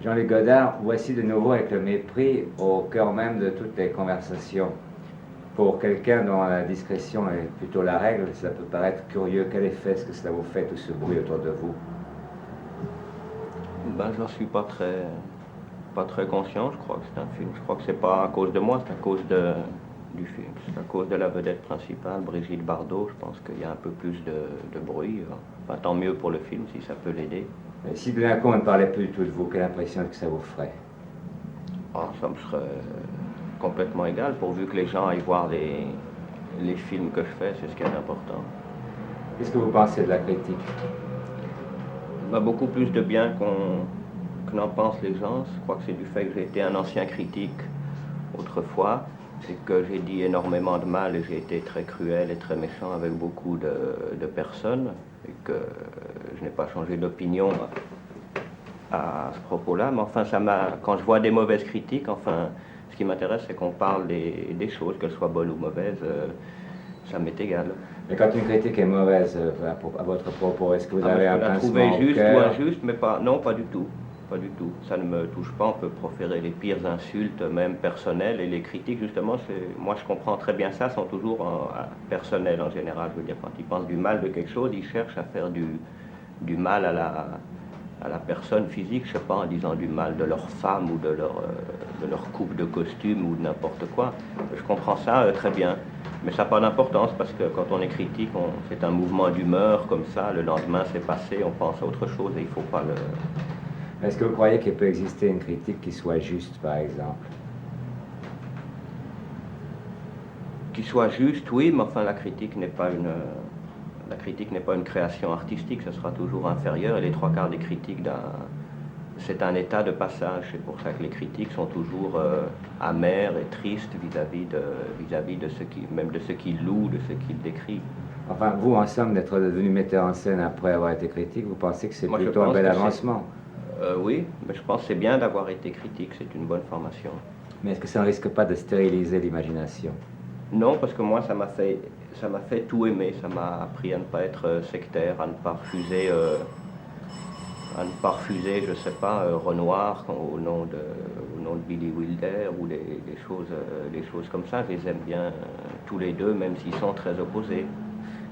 Jean-Luc Godard, voici de nouveau avec le mépris au cœur même de toutes les conversations. Pour quelqu'un dont la discrétion est plutôt la règle, ça peut paraître curieux. Quel effet est-ce que cela vous fait, tout ce bruit autour de vous? Ben, j'en suis pas très conscient, je crois que c'est un film. Je crois que c'est pas à cause de moi, c'est à cause du film. C'est à cause de la vedette principale, Brigitte Bardot. Je pense qu'il y a un peu plus de bruit. Enfin, tant mieux pour le film, si ça peut l'aider. Et si tout d'un coup on ne parlait plus du tout de vous, quelle impression que ça vous ferait? Ah, ça me serait complètement égal, pourvu que les gens aillent voir les films que je fais, c'est ce qui est important. Qu'est-ce que vous pensez de la critique? Ben, beaucoup plus de bien que n'en pensent les gens. Je crois que c'est du fait que j'ai été un ancien critique autrefois, et que j'ai dit énormément de mal, et j'ai été très cruel et très méchant avec beaucoup de personnes, et que je n'ai pas changé d'opinion à ce propos-là. Mais enfin, quand je vois des mauvaises critiques, enfin, ce qui m'intéresse, c'est qu'on parle des choses, qu'elles soient bonnes ou mauvaises, ça m'est égal. Mais quand une critique est mauvaise à votre propos, est-ce que vous avez un pincement trouver au juste cœur? ou injuste, mais non, pas du tout. Pas du tout. Ça ne me touche pas. On peut proférer les pires insultes, même personnelles, et les critiques, justement, moi je comprends très bien ça, sont toujours personnelles en général. Je veux dire, quand ils pensent du mal de quelque chose, ils cherchent à faire du mal à la personne physique, je sais pas, en disant du mal de leur femme ou de leur coupe de costume ou de n'importe quoi. Je comprends ça très bien. Mais ça n'a pas d'importance parce que quand on est critique, c'est un mouvement d'humeur comme ça, le lendemain c'est passé, on pense à autre chose et il ne faut pas le... Est-ce que vous croyez qu'il peut exister une critique qui soit juste, par exemple? Qui soit juste, oui, mais enfin la critique n'est pas une création artistique, ce sera toujours inférieur, et les trois quarts des critiques c'est un état de passage. C'est pour ça que les critiques sont toujours amers et tristes vis-à-vis de même de ceux qui louent, de ceux qui le décrivent. Enfin, vous, en somme, d'être devenu metteur en scène après avoir été critique, vous pensez que c'est plutôt un bel avancement? Oui, mais je pense que c'est bien d'avoir été critique, c'est une bonne formation. Mais est-ce que ça ne risque pas de stériliser l'imagination? Non, parce que moi, ça m'a fait tout aimer. Ça m'a appris à ne pas être sectaire, à ne pas refuser, je sais pas, Renoir au nom de Billy Wilder ou des choses comme ça. Je les aime bien tous les deux, même s'ils sont très opposés.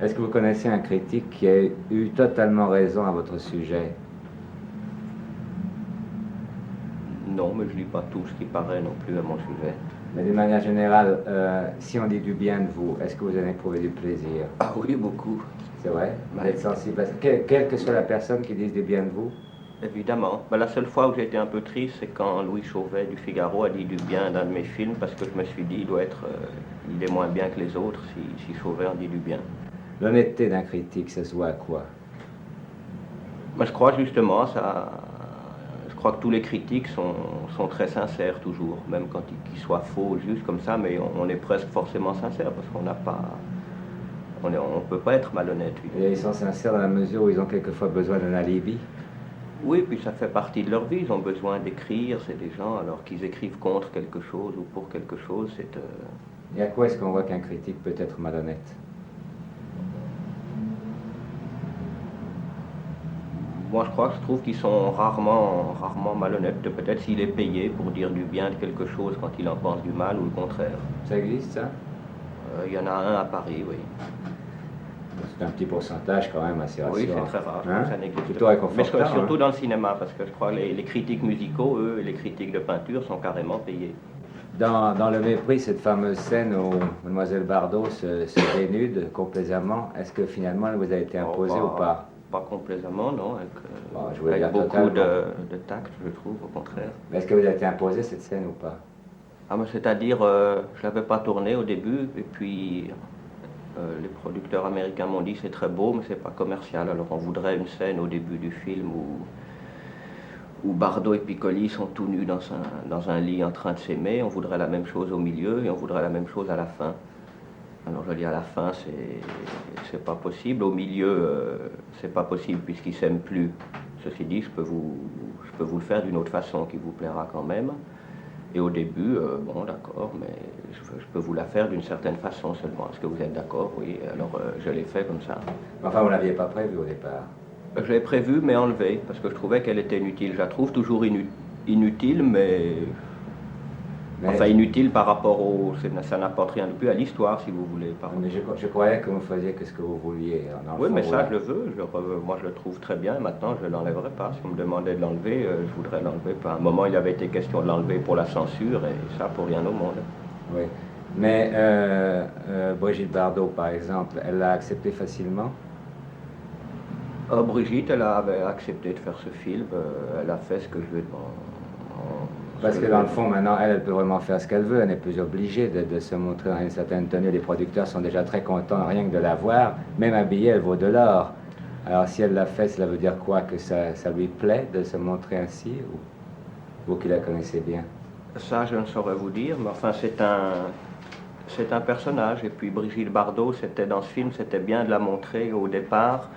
Est-ce que vous connaissez un critique qui a eu totalement raison à votre sujet? Non, mais je ne lis pas tout ce qui paraît non plus à mon sujet. Mais d'une manière générale, si on dit du bien de vous, est-ce que vous en éprouvez du plaisir? Ah oui, beaucoup. C'est vrai? Vous êtes sensible à ça? Quelle que soit la personne qui dise du bien de vous? Évidemment. Ben, la seule fois où j'ai été un peu triste, c'est quand Louis Chauvet du Figaro a dit du bien d'un de mes films, parce que je me suis dit, il est moins bien que les autres si Chauvet en dit du bien. L'honnêteté d'un critique, ça se voit à quoi? Ben, je crois justement, je crois que tous les critiques sont très sincères toujours, même quand ils soient faux, juste comme ça, mais on est presque forcément sincère, parce qu'on n'a pas... On ne peut pas être malhonnête. Oui. Et ils sont sincères dans la mesure où ils ont quelquefois besoin d'un alibi? Oui, puis ça fait partie de leur vie, ils ont besoin d'écrire, c'est des gens, alors qu'ils écrivent contre quelque chose ou pour quelque chose, c'est... Et à quoi est-ce qu'on voit qu'un critique peut être malhonnête? Moi, je trouve qu'ils sont rarement malhonnêtes. Peut-être s'il est payé pour dire du bien de quelque chose quand il en pense du mal ou le contraire. Ça existe, ça? Il y en a un à Paris, oui. C'est un petit pourcentage quand même assez rassurant. Oui, c'est très rare, hein? Ça n'existe Plutôt pas. réconfortant, Mais surtout dans le cinéma, parce que je crois que les critiques musicaux, eux, et les critiques de peinture sont carrément payés. Dans Le Mépris, cette fameuse scène où Mademoiselle Bardot se dénude complaisamment, est-ce que finalement elle vous a été imposée ou pas? Pas complaisamment, non, avec beaucoup de tact, je trouve, au contraire. Mais est-ce que vous a été imposée cette scène ou pas? Ah, c'est-à-dire, je ne l'avais pas tournée au début, et puis les producteurs américains m'ont dit c'est très beau, mais c'est pas commercial. Alors on voudrait une scène au début du film où Bardot et Piccoli sont tout nus dans un lit en train de s'aimer. On voudrait la même chose au milieu et on voudrait la même chose à la fin. Alors je dis à la fin, c'est pas possible. Au milieu, c'est pas possible puisqu'ils s'aiment plus. Ceci dit, je peux vous le faire d'une autre façon qui vous plaira quand même. Et au début, bon d'accord, mais je peux vous la faire d'une certaine façon seulement. Est-ce que vous êtes d'accord? Oui, alors je l'ai fait comme ça. Enfin, vous ne l'aviez pas prévu au départ? Je l'ai prévu mais enlevé parce que je trouvais qu'elle était inutile. Je la trouve toujours inutile, mais enfin inutile par rapport au... Ça n'apporte rien de plus à l'histoire, si vous voulez. Mais je croyais que vous faisiez que ce que vous vouliez. Oui, mais ça, je le veux. Moi, je le trouve très bien. Maintenant, je ne l'enlèverai pas. Si on me demandait de l'enlever, je voudrais l'enlever. À un moment, il avait été question de l'enlever pour la censure, et ça, pour rien au monde. Oui. Mais Brigitte Bardot, par exemple, elle l'a accepté facilement? Brigitte, elle avait accepté de faire ce film. Elle a fait ce que je lui ai demandé. Parce que dans le fond, maintenant, elle peut vraiment faire ce qu'elle veut. Elle n'est plus obligée de se montrer dans une certaine tenue. Les producteurs sont déjà très contents rien que de la voir. Même habillée, elle vaut de l'or. Alors si elle l'a fait, cela veut dire quoi? Que ça lui plaît de se montrer ainsi? Ou vous qui la connaissez bien? Ça, je ne saurais vous dire. Mais enfin, c'est un personnage. Et puis Brigitte Bardot, dans ce film, c'était bien de la montrer au départ.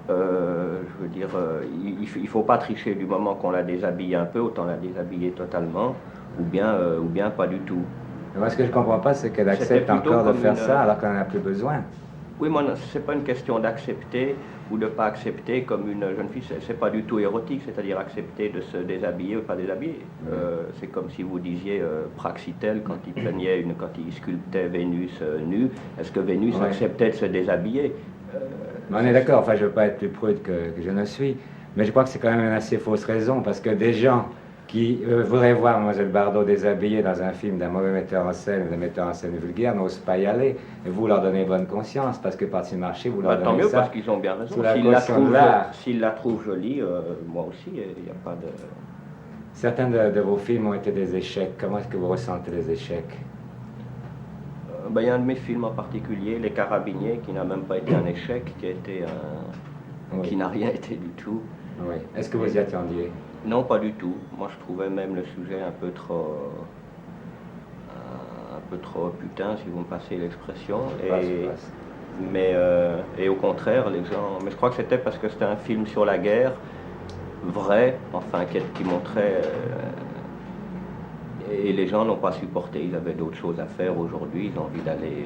Je veux dire, il ne faut pas tricher du moment qu'on la déshabille un peu, autant la déshabiller totalement, ou bien pas du tout. Moi, ce que je ne comprends pas, c'est qu'elle accepte encore de faire ça alors qu'elle n'en a plus besoin. Oui, moi, ce n'est pas une question d'accepter ou de ne pas accepter comme une jeune fille, c'est pas du tout érotique, c'est-à-dire accepter de se déshabiller ou pas déshabiller. C'est comme si vous disiez Praxitèle, quand il sculptait Vénus nue, est-ce que Vénus acceptait de se déshabiller? On est d'accord, enfin je ne veux pas être plus prude que je ne suis, mais je crois que c'est quand même une assez fausse raison, parce que des gens qui voudraient voir Mlle Bardot déshabillée dans un film d'un mauvais metteur en scène, d'un metteur en scène vulgaire, n'osent pas y aller, et vous leur donnez bonne conscience, parce que par ce marché, vous leur donnez tant mieux, ça. parce qu'ils ont bien raison. S'ils la trouvent jolie, moi aussi, il n'y a pas de... Certains de vos films ont été des échecs. Comment est-ce que vous ressentez les échecs? Il y a un de mes films en particulier, Les Carabiniers, qui n'a même pas été un échec, qui n'a rien été du tout. Oui. Est-ce que vous y attendiez? Non, pas du tout. Moi, je trouvais même le sujet un peu trop putain, si vous me passez l'expression. Et au contraire, les gens... Mais je crois que c'était parce que c'était un film sur la guerre, vrai, enfin, qui montrait... Et les gens n'ont pas supporté, ils avaient d'autres choses à faire aujourd'hui, ils ont envie d'aller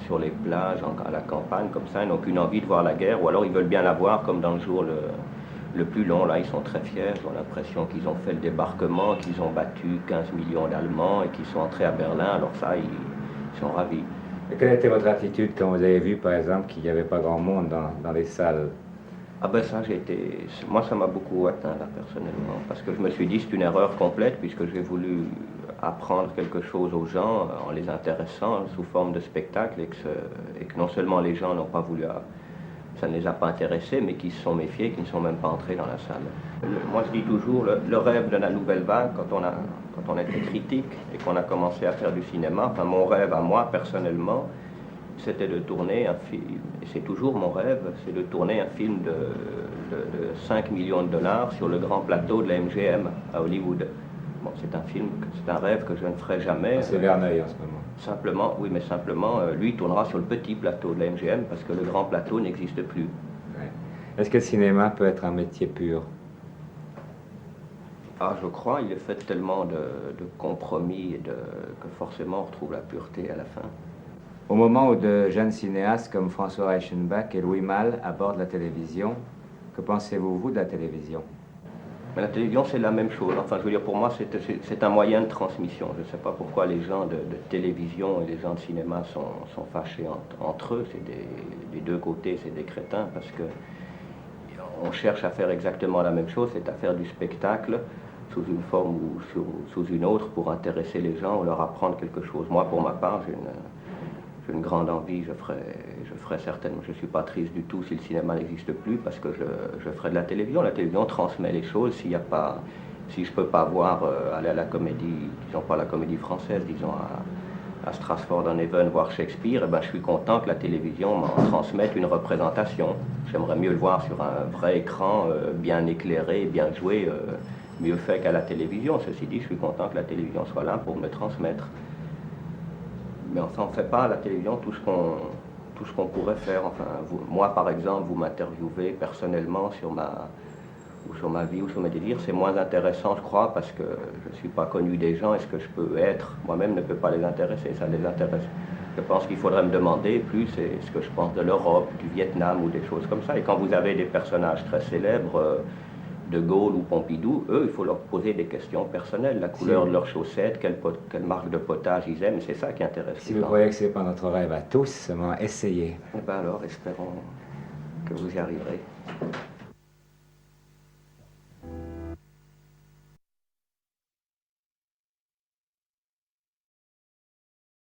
sur les plages, à la campagne, comme ça, ils n'ont qu'une envie de voir la guerre, ou alors ils veulent bien la voir comme dans le jour le plus long, là ils sont très fiers, ils ont l'impression qu'ils ont fait le débarquement, qu'ils ont battu 15 millions d'Allemands et qu'ils sont entrés à Berlin, alors ça, ils sont ravis. Et quelle était votre attitude quand vous avez vu, par exemple, qu'il n'y avait pas grand monde dans les salles? Ah ben ça, moi ça m'a beaucoup atteint là personnellement, parce que je me suis dit c'est une erreur complète puisque j'ai voulu apprendre quelque chose aux gens en les intéressant sous forme de spectacle et que non seulement les gens n'ont pas voulu, ça ne les a pas intéressés, mais qui se sont méfiés, qui ne sont même pas entrés dans la salle. Moi je dis toujours, le rêve de la nouvelle vague, quand on était critique et qu'on a commencé à faire du cinéma, enfin mon rêve à moi personnellement, c'était de tourner un film, et c'est toujours mon rêve, c'est de tourner un film de 5 millions de dollars sur le grand plateau de la MGM à Hollywood. Bon, c'est un rêve que je ne ferai jamais. C'est Verneuil en ce moment. Simplement, lui tournera sur le petit plateau de la MGM parce que le grand plateau n'existe plus. Ouais. Est-ce que le cinéma peut être un métier pur? Ah, je crois, il est fait tellement de compromis que forcément on retrouve la pureté à la fin. Au moment où de jeunes cinéastes comme François Reichenbach et Louis Malle abordent la télévision, que pensez-vous, vous, de la télévision? Mais la télévision, c'est la même chose. Enfin, je veux dire, pour moi, c'est un moyen de transmission. Je ne sais pas pourquoi les gens de télévision et les gens de cinéma sont fâchés entre eux. C'est des deux côtés, c'est des crétins, parce que on cherche à faire exactement la même chose, c'est à faire du spectacle sous une forme ou sous une autre pour intéresser les gens ou leur apprendre quelque chose. Moi, pour ma part, j'ai une grande envie, je ferai certainement, je ne suis pas triste du tout si le cinéma n'existe plus parce que je ferai de la télévision. La télévision transmet les choses. Si je ne peux pas aller à la comédie, disons pas la comédie française, disons à Stratford-on-Avon voir Shakespeare, eh ben, je suis content que la télévision m'en transmette une représentation. J'aimerais mieux le voir sur un vrai écran, bien éclairé, bien joué, mieux fait qu'à la télévision. Ceci dit, je suis content que la télévision soit là pour me le transmettre. Mais enfin, on ne fait pas à la télévision tout ce qu'on pourrait faire. Enfin, moi, par exemple, vous m'interviewez personnellement sur ma vie ou sur mes délires. C'est moins intéressant, je crois, parce que je ne suis pas connu des gens et ce que je peux être moi-même ne peut pas les intéresser. Ça les intéresse. Je pense qu'il faudrait me demander plus ce que je pense de l'Europe, du Vietnam ou des choses comme ça. Et quand vous avez des personnages très célèbres, De Gaulle ou Pompidou, eux, il faut leur poser des questions personnelles, la couleur de leurs chaussettes, quelle marque de potage ils aiment, c'est ça qui intéresse Si les vous gens. croyez que ce n'est pas notre rêve à tous, seulement essayez. Eh ben alors, espérons que vous y arriverez.